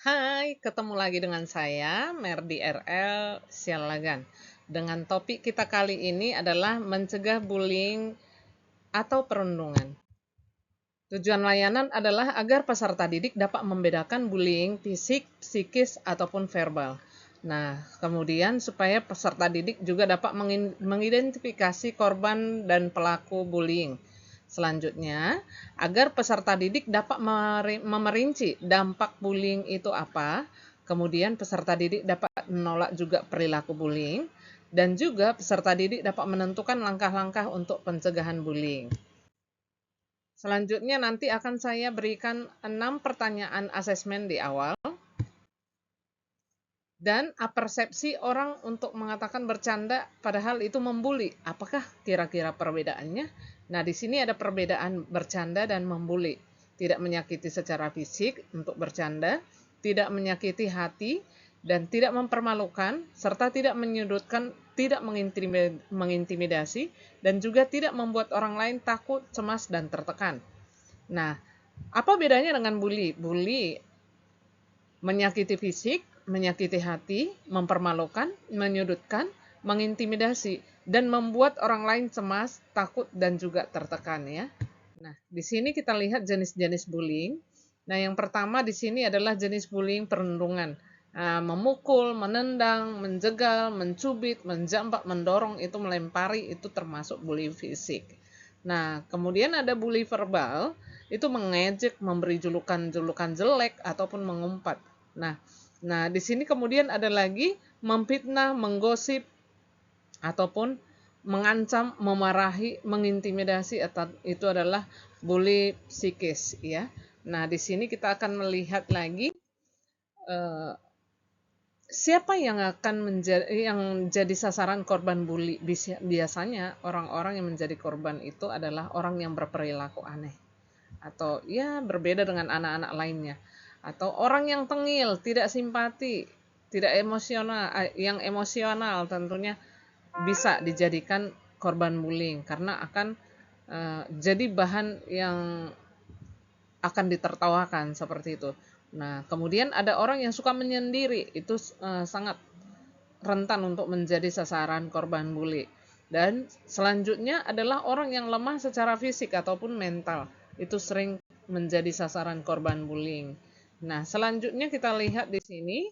Hai, ketemu lagi dengan saya, Merdi RL Sialagan. Dengan topik kita kali ini adalah mencegah bullying atau perundungan. Tujuan layanan adalah agar peserta didik dapat membedakan bullying fisik, psikis, ataupun verbal. Nah, kemudian supaya peserta didik juga dapat mengidentifikasi korban dan pelaku bullying. Selanjutnya, agar peserta didik dapat memerinci dampak bullying itu apa, kemudian peserta didik dapat menolak juga perilaku bullying, dan juga peserta didik dapat menentukan langkah-langkah untuk pencegahan bullying. Selanjutnya nanti akan saya berikan 6 pertanyaan asesmen di awal. Dan persepsi orang untuk mengatakan bercanda padahal itu membuli. Apakah kira-kira perbedaannya? Nah, di sini ada perbedaan bercanda dan membuli. Tidak menyakiti secara fisik untuk bercanda, tidak menyakiti hati, dan tidak mempermalukan, serta tidak menyudutkan, tidak mengintimidasi, dan juga tidak membuat orang lain takut, cemas, dan tertekan. Nah, apa bedanya dengan bully? Bully menyakiti fisik, menyakiti hati, mempermalukan, menyudutkan, mengintimidasi, dan membuat orang lain cemas, takut, dan juga tertekan ya. Nah, di sini kita lihat jenis-jenis bullying. Nah, yang pertama di sini adalah jenis bullying perundungan. Memukul, menendang, menjegal, mencubit, menjambak, mendorong, itu melempari, itu termasuk bullying fisik. Nah, kemudian ada bully verbal, itu mengejek, memberi julukan-julukan jelek, ataupun mengumpat. Nah, di sini kemudian ada lagi memfitnah, menggosip, ataupun mengancam, memarahi, mengintimidasi, itu adalah bully psikis ya. Nah, di sini kita akan melihat lagi eh, siapa yang akan jadi sasaran korban bully. Biasanya orang-orang yang menjadi korban itu adalah orang yang berperilaku aneh atau ya berbeda dengan anak-anak lainnya, atau orang yang tengil, tidak simpati, tidak emosional, yang emosional tentunya bisa dijadikan korban bullying karena akan jadi bahan yang akan ditertawakan seperti itu. Nah, kemudian ada orang yang suka menyendiri, itu sangat rentan untuk menjadi sasaran korban bully. Dan selanjutnya adalah orang yang lemah secara fisik ataupun mental, itu sering menjadi sasaran korban bullying. Nah, selanjutnya kita lihat di sini,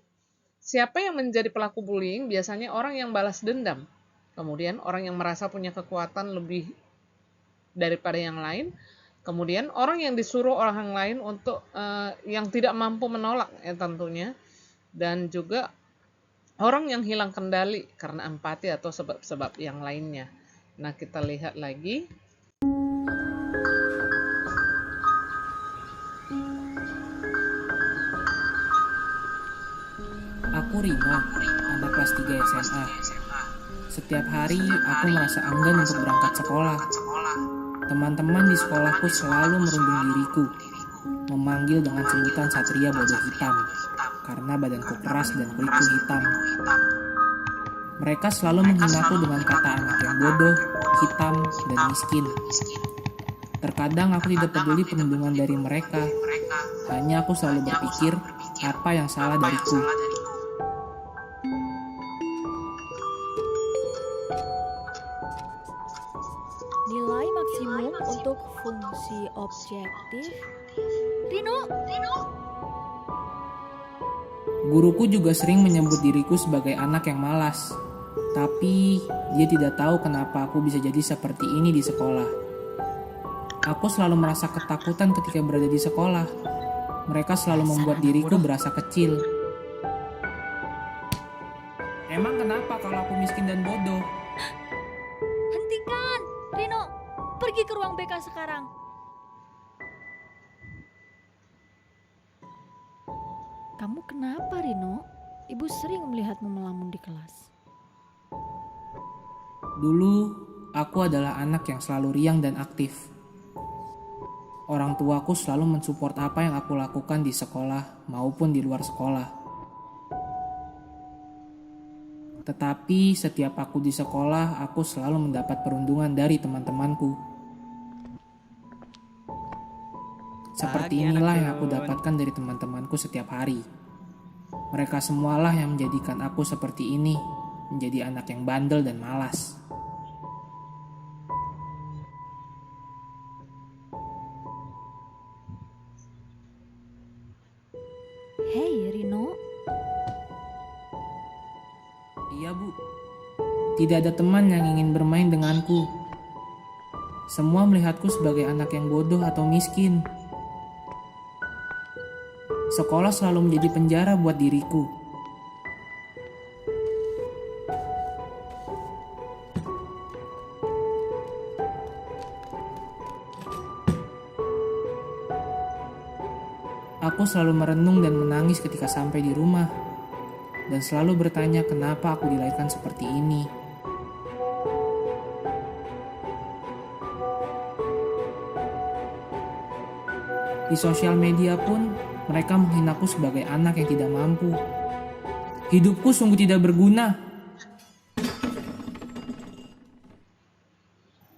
siapa yang menjadi pelaku bullying? Biasanya orang yang balas dendam. Kemudian orang yang merasa punya kekuatan lebih daripada yang lain. Kemudian orang yang disuruh orang lain untuk yang tidak mampu menolak ya tentunya. Dan juga orang yang hilang kendali karena empati atau sebab-sebab yang lainnya. Nah, kita lihat lagi. Aku Rino, anak kelas 3 SMA. Setiap hari aku merasa enggan untuk berangkat sekolah. Teman-teman di sekolahku selalu merundung diriku, memanggil dengan sebutan Satria Bodoh Hitam, karena badanku keras dan kulitku hitam. Mereka selalu menghinaku dengan kata anak yang bodoh, hitam, dan miskin. Terkadang aku tidak peduli perundungan dari mereka, hanya aku selalu berpikir apa yang salah dariku. Nilai maksimum untuk fungsi objektif. Rino. Guruku juga sering menyebut diriku sebagai anak yang malas. Tapi dia tidak tahu kenapa aku bisa jadi seperti ini di sekolah. Aku selalu merasa ketakutan ketika berada di sekolah. Mereka selalu membuat diriku berasa kecil. Emang kenapa kalau aku miskin dan bodoh? Hentikan, Rino. Pergi ke ruang BK sekarang. Kamu kenapa, Rino? Ibu sering melihatmu melamun di kelas. Dulu, aku adalah anak yang selalu riang dan aktif. Orang tuaku selalu mensupport apa yang aku lakukan di sekolah maupun di luar sekolah. Tetapi setiap aku di sekolah, aku selalu mendapat perundungan dari teman-temanku. Seperti inilah yang aku dapatkan dari teman-temanku setiap hari. Mereka semualah yang menjadikan aku seperti ini, menjadi anak yang bandel dan malas. Hei Rino, Iya, Bu. Tidak ada teman yang ingin bermain denganku. Semua melihatku sebagai anak yang bodoh atau miskin. Sekolah selalu menjadi penjara buat diriku. Aku selalu merenung dan menangis ketika sampai di rumah, dan selalu bertanya kenapa aku dilahirkan seperti ini. Di sosial media pun, mereka menghinaku sebagai anak yang tidak mampu. Hidupku sungguh tidak berguna.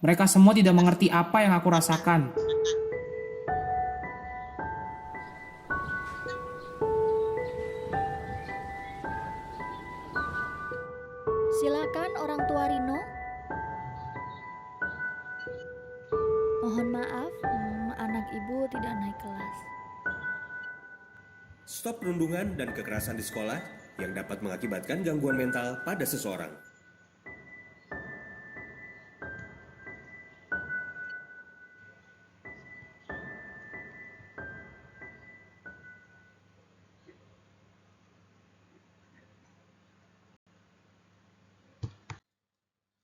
Mereka semua tidak mengerti apa yang aku rasakan. silakan orang tua Rino. Mohon maaf, anak ibu tidak naik kelas. Stop perundungan dan kekerasan di sekolah yang dapat mengakibatkan gangguan mental pada seseorang.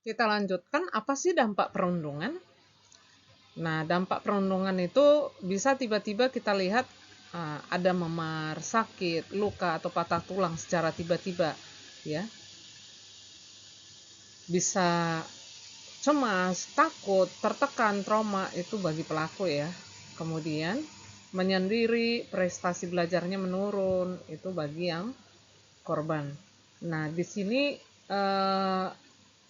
Kita lanjutkan, apa sih dampak perundungan? Nah, dampak perundungan itu bisa tiba-tiba kita lihat ada memar, sakit, luka atau patah tulang secara tiba-tiba, ya. Bisa cemas, takut, tertekan, trauma itu bagi pelaku ya. Kemudian menyendiri, prestasi belajarnya menurun, itu bagi yang korban. Nah, di sini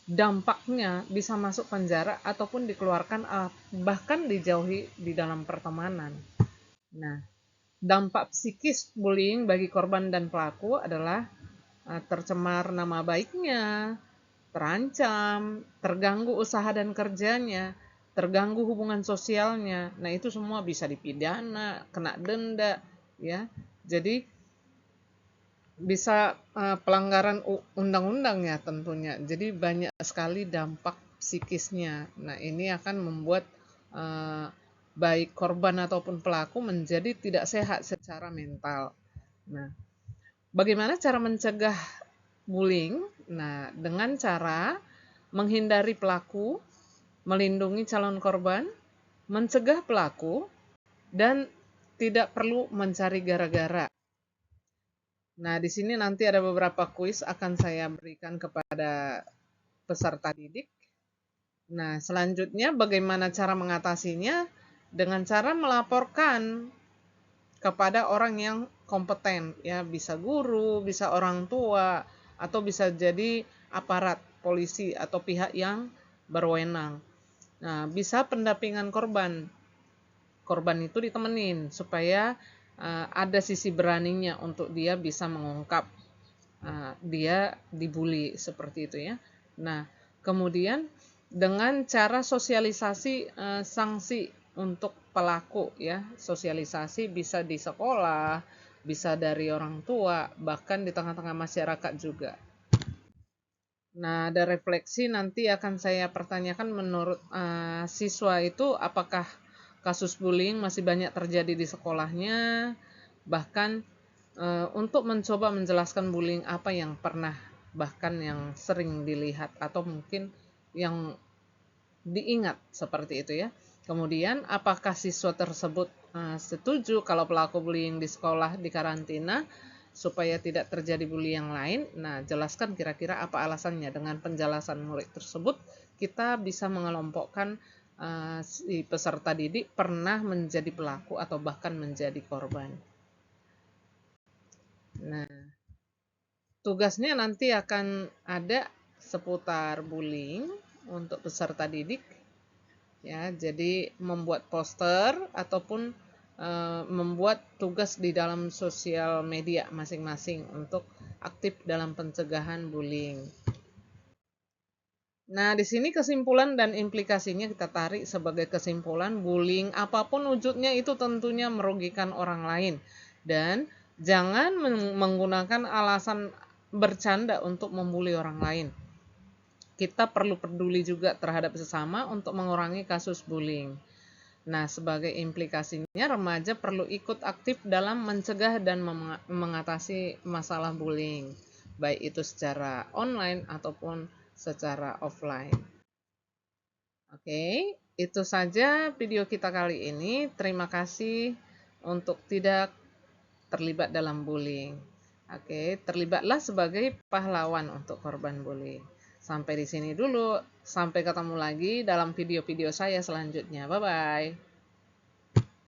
dampaknya bisa masuk penjara ataupun dikeluarkan, bahkan dijauhi di dalam pertemanan. Nah, dampak psikis bullying bagi korban dan pelaku adalah tercemar nama baiknya, terancam, terganggu usaha dan kerjanya, terganggu hubungan sosialnya. Nah, itu semua bisa dipidana, kena denda, ya. Jadi bisa pelanggaran undang-undang ya tentunya. Jadi banyak sekali dampak psikisnya. Nah, ini akan membuat baik korban ataupun pelaku menjadi tidak sehat secara mental. Nah, bagaimana cara mencegah bullying? Nah, dengan cara menghindari pelaku, melindungi calon korban, mencegah pelaku, dan tidak perlu mencari gara-gara. Nah, di sini nanti ada beberapa kuis akan saya berikan kepada peserta didik. Nah, selanjutnya bagaimana cara mengatasinya? Dengan cara melaporkan kepada orang yang kompeten, ya, bisa guru, bisa orang tua, atau bisa jadi aparat polisi atau pihak yang berwenang. Nah, bisa pendampingan korban. Korban itu ditemenin supaya ada sisi beraninya untuk dia bisa mengungkap dia dibully seperti itu ya. Nah, kemudian dengan cara sosialisasi sanksi untuk pelaku ya, sosialisasi bisa di sekolah, bisa dari orang tua, bahkan di tengah-tengah masyarakat juga. Nah, ada refleksi nanti akan saya pertanyakan menurut siswa itu apakah kasus bullying masih banyak terjadi di sekolahnya, bahkan untuk mencoba menjelaskan bullying apa yang pernah, bahkan yang sering dilihat atau mungkin yang diingat seperti itu ya. Kemudian apakah siswa tersebut setuju kalau pelaku bullying di sekolah dikarantina supaya tidak terjadi bully yang lain? Nah, jelaskan kira-kira apa alasannya. Dengan penjelasan murid tersebut, kita bisa mengelompokkan si peserta didik pernah menjadi pelaku atau bahkan menjadi korban. Nah, tugasnya nanti akan ada seputar bullying untuk peserta didik. Ya, jadi membuat poster ataupun membuat tugas di dalam sosial media masing-masing untuk aktif dalam pencegahan bullying. Nah, di sini kesimpulan dan implikasinya kita tarik sebagai kesimpulan, bullying apapun wujudnya itu tentunya merugikan orang lain. Dan jangan menggunakan alasan bercanda untuk membuli orang lain. Kita perlu peduli juga terhadap sesama untuk mengurangi kasus bullying. Nah, sebagai implikasinya, remaja perlu ikut aktif dalam mencegah dan mengatasi masalah bullying, baik itu secara online ataupun secara offline. Oke, itu saja video kita kali ini. Terima kasih untuk tidak terlibat dalam bullying. Oke, terlibatlah sebagai pahlawan untuk korban bullying. Sampai di sini dulu. Sampai ketemu lagi dalam video-video saya selanjutnya. Bye-bye.